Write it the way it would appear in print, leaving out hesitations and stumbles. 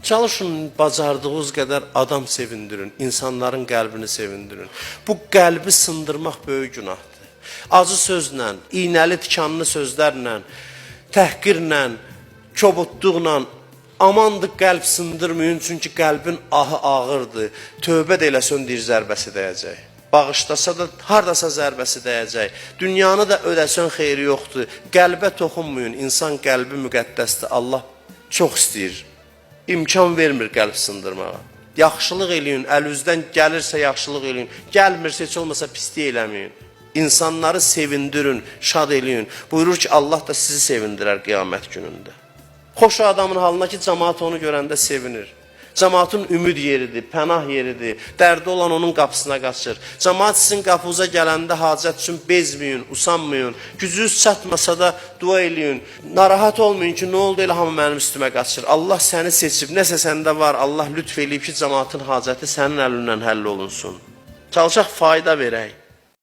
Çalışın bacardığınız qədər adam sevindirin, insanların qəlbini sevindirin. Bu qəlbi sındırmaq böyük günahdır. Acı sözlə, iynəli tikanlı sözlərlə, təhqirlə, kobudluqla amandır qəlb sındırmayın, çünki qəlbin ahı ağırdır. Tövbə də eləsən dir zərbəsi dəyəcək. Bağışlasa da hardasa zərbəsi dəyəcək. Dünyanı da ödəsən xeyri yoxdur. Qəlbə toxunmayın, insan qəlbi müqəddəsdir. Allah çox istəyir. İmkan vermir qəlb sındırmağa. Yaxşılıq eləyin, əlinizdən gəlirsə yaxşılıq eləyin. Gəlmirsə heç olmasa pislik eləməyin. İnsanları sevindirin, şad eləyin. Buyurur ki, Allah da sizi sevindirər qiyamət günündə. Xoş adamın halına ki, cəmaat onu görəndə sevinir. Cəmaatın ümid yeridir, pənah yeridir. Dərdi olan onun qapısına qaçır. Cəmaat sizin qapınıza gələndə hacət üçün bezməyin, usanmayın. Gücünüz çatmasa da dua eləyin. Narahat olmayın ki, nə oldu elə hamı mənim üstümə qaçır. Allah səni seçib, nəsə səndə var. Allah lütf eləyib ki, cəmaatın hacəti sənin əlindən həll olunsun. Çalışaq fayda verək.